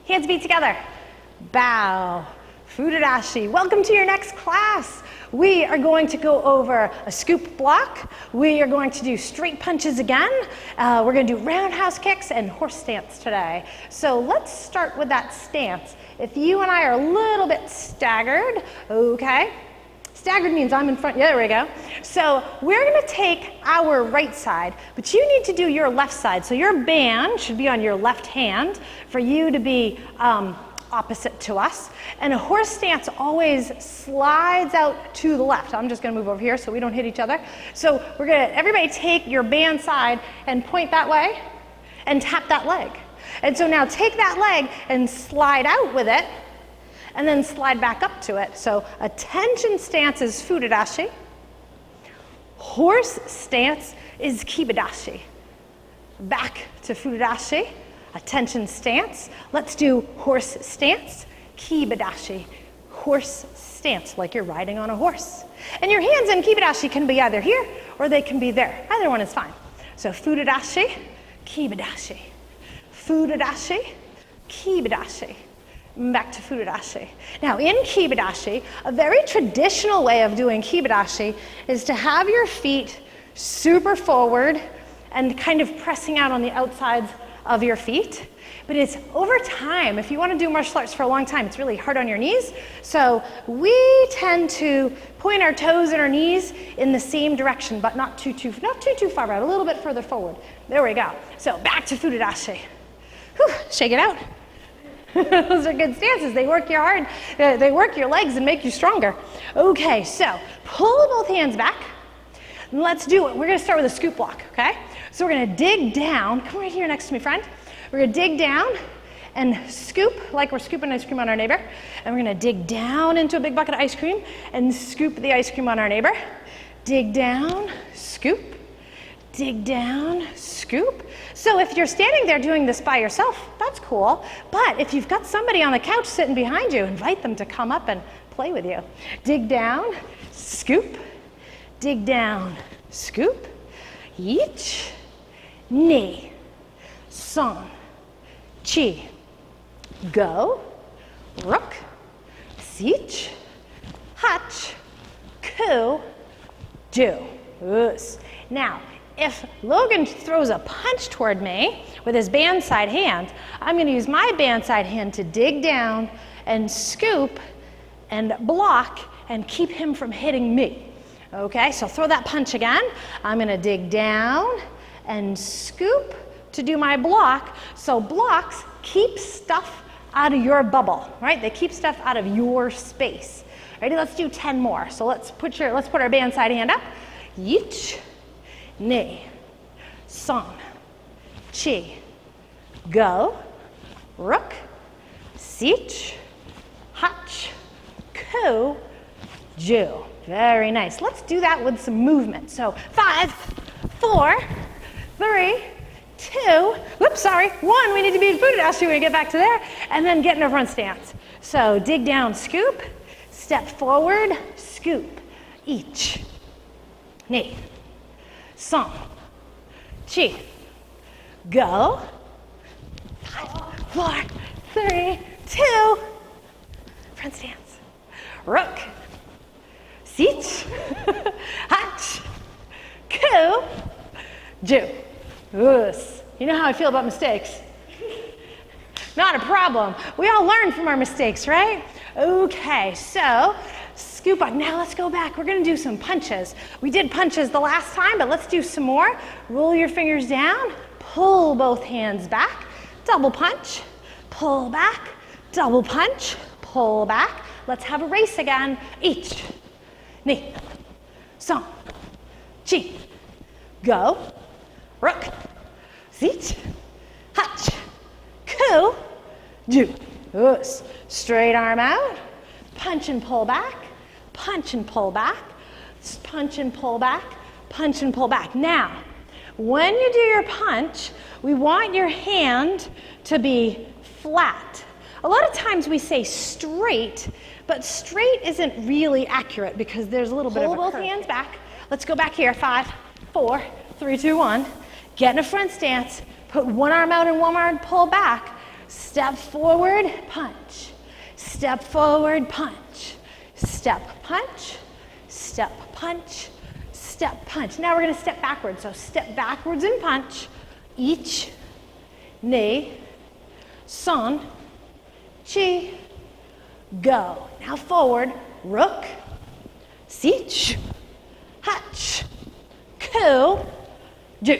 Hands beat together. Bow. Fudarashi. Welcome to your next class. We are going to go over a scoop block. We are going to do straight punches again. We're going to do roundhouse kicks and horse stance today. So let's start with that stance. If you and I are a little bit staggered, okay? Staggered means I'm in front. Yeah, there we go. So we're going to take our right side, but you need to do your left side. So your band should be on your left hand for you to be opposite to us. And a horse stance always slides out to the left. I'm just going to move over here so we don't hit each other. So we're going to, everybody take your band side and point that way and tap that leg. And so now take that leg and slide out with it and then slide back up to it. So attention stance is Fudarashi. Horse stance is Kibadashi. Back to Fudarashi. Attention stance. Let's do horse stance, Kibadashi. Horse stance, like you're riding on a horse. And your hands in Kibadashi can be either here or they can be there. Either one is fine. So Fudarashi, Kibadashi. Fudarashi, Kibadashi. Back to Fudarashi. Now in Kibadashi, a very traditional way of doing Kibadashi is to have your feet super forward and kind of pressing out on the outsides of your feet. But it's over time, if you want to do martial arts for a long time, it's really hard on your knees. So we tend to point our toes and our knees in the same direction, but not too far out, a little bit further forward. There we go. So back to Fudarashi. Whew, shake it out. Those are good stances. They work you hard. They work your legs and make you stronger. Okay, so pull both hands back. Let's do it. We're going to start with a scoop block, okay? So we're going to dig down. Come right here next to me, friend. We're going to dig down and scoop like we're scooping ice cream on our neighbor. And we're going to dig down into a big bucket of ice cream and scoop the ice cream on our neighbor. Dig down, scoop. Dig down, scoop. So if you're standing there doing this by yourself, that's cool. But if you've got somebody on the couch sitting behind you, invite them to come up and play with you. Dig down, scoop. Dig down, scoop. Each. Ni, son, chi, go, rook, sich, hutch, ku, do. Us. Now, if Logan throws a punch toward me with his band side hand, I'm going to use my band side hand to dig down and scoop and block and keep him from hitting me. Okay, so throw that punch again. I'm going to dig down and scoop to do my block. So blocks keep stuff out of your bubble, right? They keep stuff out of your space. Ready? Let's do 10 more. So let's put our band side hand up. Yich, ni, son, chi, go, rook, sich, hutch, ku, ju. Very nice. Let's do that with some movement. So 5, 4, 3, 2, whoops, sorry, 1. We need to be in Fudarashi when we get back to there. And then get in a front stance. So dig down, scoop. Step forward, scoop. Each. Ni. Son. Chi. Go. 5, 4, 3, 2. Front stance. Rook. Sich, hutch, ku, ju. Us. You know how I feel about mistakes? Not a problem. We all learn from our mistakes, right? Okay, so scoop on. Now let's go back. We're going to do some punches. We did punches the last time, but let's do some more. Roll your fingers down. Pull both hands back. Double punch. Pull back. Double punch. Pull back. Let's have a race again. Each. Ni, son, chi, go, rook, sich, hutch, ku, ju. Us. Straight arm out, punch and pull back, punch and pull back, punch and pull back, punch and pull back. Now, when you do your punch, we want your hand to be flat. A lot of times we say straight, but straight isn't really accurate because there's a little bit of a curve. Pull both hands back. Let's go back here. 5, 4, 3, 2, 1. Get in a front stance. Put one arm out and one arm pull back. Step forward, punch. Step forward, punch. Step, punch. Step, punch. Step, punch. Now we're going to step backwards. So step backwards and punch. Ich, ni, son, chi, go. Now forward, rook, sich, hutch, ko, do.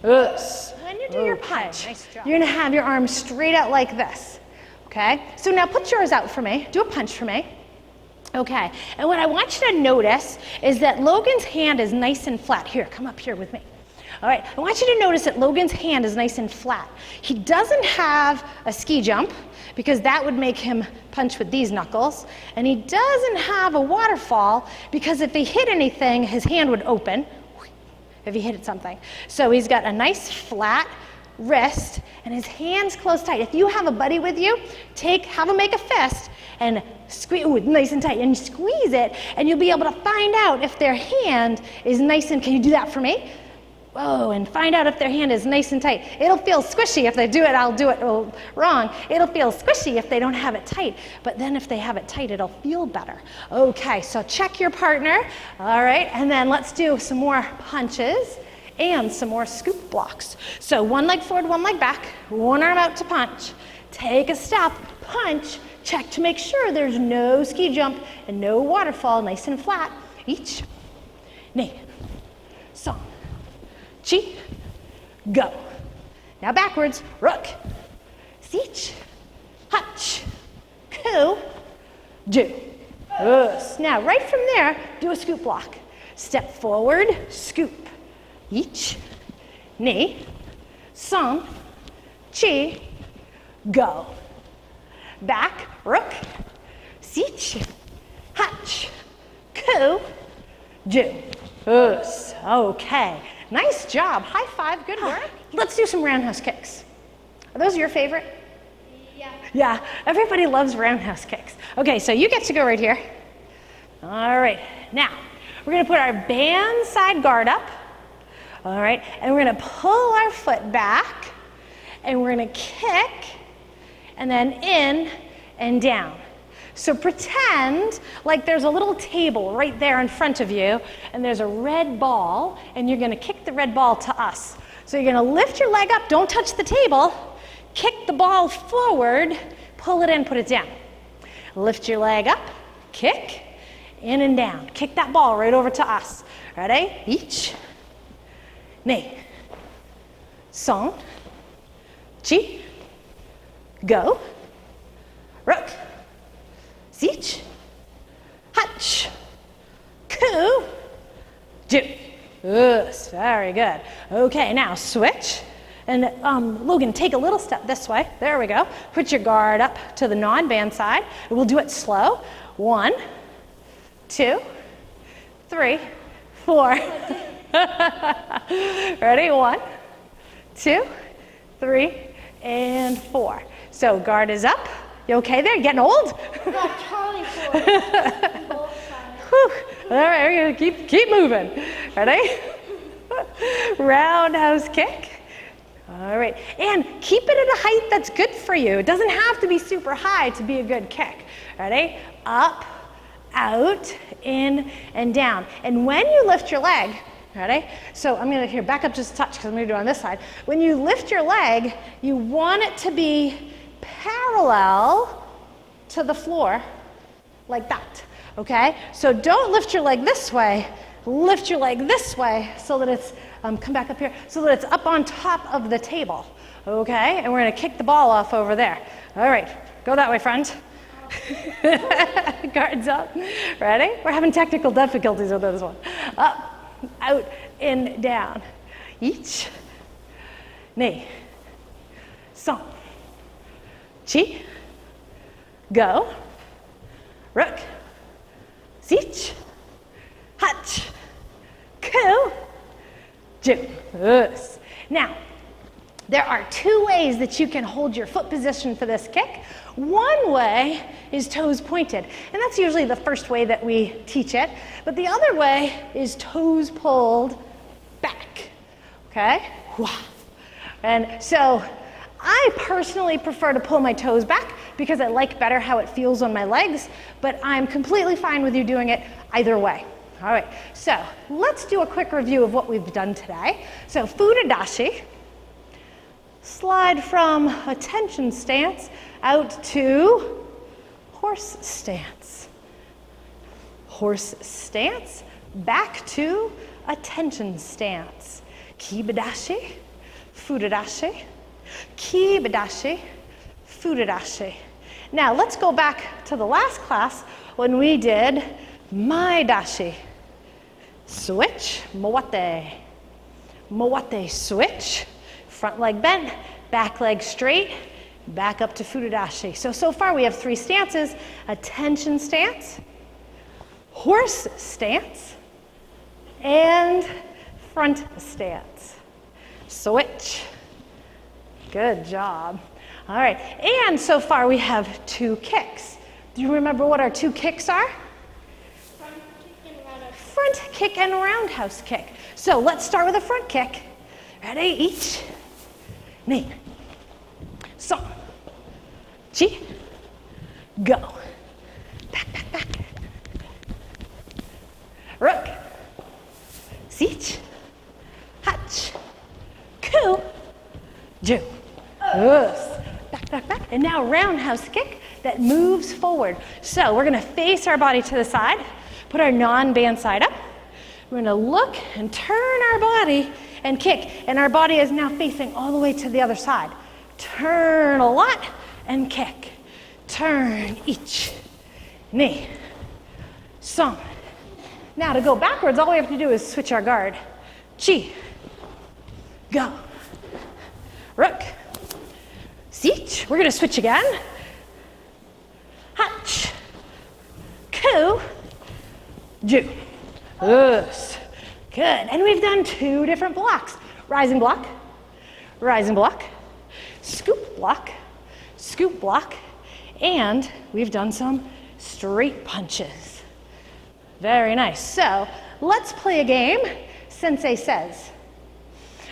When you do your punch, nice job. You're going to have your arms straight out like this. Okay? So now put yours out for me. Do a punch for me. Okay. And what I want you to notice is that Logan's hand is nice and flat. Here, come up here with me. All right. I want you to notice that Logan's hand is nice and flat. He doesn't have a ski jump because that would make him punch with these knuckles. And he doesn't have a waterfall because if he hit anything, his hand would open if he hit something. So he's got a nice flat wrist and his hands close tight. If you have a buddy with you, have him make a fist and squeeze, nice and tight, and squeeze it, and you'll be able to find out if their hand is nice and, can you do that for me? Whoa, and find out if their hand is nice and tight. It'll feel squishy if they do it, I'll do it wrong. It'll feel squishy if they don't have it tight, but then if they have it tight, it'll feel better. Okay, so check your partner, all right, and then let's do some more punches and some more scoop blocks. So one leg forward, one leg back, one arm out to punch. Take a step, punch, check to make sure there's no ski jump and no waterfall, nice and flat. Ich, ni, son, chi, go. Now backwards, rook, sich, hutch, ko, do. Yes. Now right from there, do a scoop block. Step forward, scoop. Ich, ni, son, chi, go. Back, rook, sich, hutch, ko, do. Yes. Okay. Nice job. High five. Good work. Let's do some roundhouse kicks. Are those your favorite? Yeah. Yeah. Everybody loves roundhouse kicks. Okay, so you get to go right here. All right. Now, we're going to put our band side guard up. All right. And we're going to pull our foot back. And we're going to kick. And then in and down. So pretend like there's a little table right there in front of you, and there's a red ball, and you're going to kick the red ball to us. So you're going to lift your leg up, don't touch the table, kick the ball forward, pull it in, put it down. Lift your leg up, kick, in and down. Kick that ball right over to us. Ready? Ich, ni, son, chi, go, rook, sich, hutch, ko, do. Yes, very good. Okay, now switch. And Logan, take a little step this way. There we go. Put your guard up to the non-band side. We'll do it slow. 1, 2, 3, 4. Ready? 1, 2, 3, and 4. So guard is up. You okay there? You getting old? Charlie for both sides. Whew. All right, we're gonna keep moving. Ready? Roundhouse kick. All right, and keep it at a height that's good for you. It doesn't have to be super high to be a good kick. Ready? Up, out, in, and down. And when you lift your leg, ready? So I'm gonna back up just a touch because I'm gonna do it on this side. When you lift your leg, you want it to be parallel to the floor like that, okay? So don't lift your leg this way, lift your leg this way so that it's, come back up here, so that it's up on top of the table, okay? And we're gonna kick the ball off over there. All right, go that way, friend. Guards up, ready? We're having technical difficulties with this one. Up, out, in, down. Ich, ni, son, chi, go, rook, sich, hutch, ko, do. Yes. Now, there are 2 ways that you can hold your foot position for this kick. One way is toes pointed, and that's usually the first way that we teach it. But the other way is toes pulled back, okay? And so I personally prefer to pull my toes back because I like better how it feels on my legs, but I'm completely fine with you doing it either way. All right, so let's do a quick review of what we've done today. So Furadashi, slide from attention stance out to horse stance. Horse stance, back to attention stance. Kibadashi, Furadashi, Kibadashi, Furadashi. Now let's go back to the last class when we did Maedashi. Switch, Moate. Moate, switch. Front leg bent, back leg straight, back up to Furadashi. So far we have 3 stances: attention stance, horse stance, and front stance. Switch. Good job. All right, and so far we have 2 kicks. Do you remember what our 2 kicks are? Front kick and roundhouse kick. So let's start with a front kick. Ready? Each. Ni. So. Chi. Go. Back, back, back. Rook. Sich. Hutch. Ku. Ju. Yes. Back, back, back. And now roundhouse kick that moves forward. So we're going to face our body to the side. Put our non-band side up. We're going to look and turn our body and kick. And our body is now facing all the way to the other side. Turn a lot and kick. Turn each. Ni. Song. Now to go backwards, all we have to do is switch our guard. Chi. Go. Rook. Sich. We're going to switch again. Hutch. Ku. Ju. Yes. Good. And we've done 2 different blocks. Rising block, scoop block, and we've done some straight punches. Very nice. So let's play a game, Sensei Says.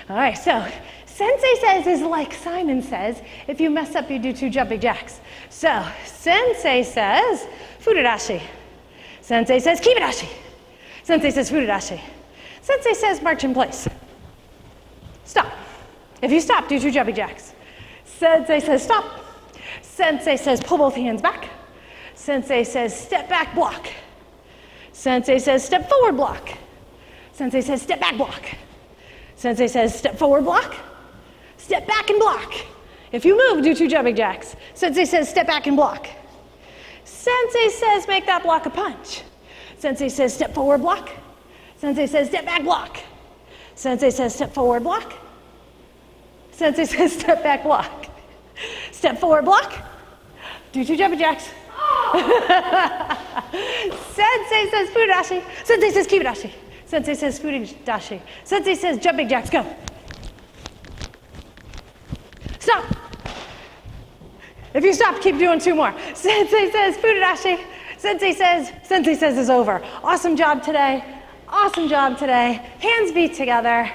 All right, so Sensei Says is like Simon Says. If you mess up, you do 2 jumping jacks. So Sensei says, Furadashi. Sensei says, Kibadashi. Sensei says, Furadashi. Sensei says, march in place. Stop. If you stop, do 2 jumping jacks. Sensei says, stop. Sensei says, pull both hands back. Sensei says, step back, block. Sensei says, step forward, block. Sensei says, step back, block. Sensei says, step forward, block. Step back and block. If you move, do 2 jumping jacks. Sensei says, step back and block. Sensei says, make that block a punch. Sensei says, step forward, block. Sensei says, step back, block. Sensei says, step forward, block. Sensei says, step back, block. Step forward, block. Do 2 jumping jacks. Sensei says, Furadashi. Sensei says, Kibadashi. Sensei says, Furadashi. Sensei says, jumping jacks, go. Stop. If you stop, keep doing 2 more. Sensei says, Furadashi. Sensei says is over. Awesome job today. Awesome job today. Hands beat together.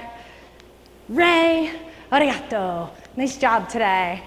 Rei, arigato. Nice job today.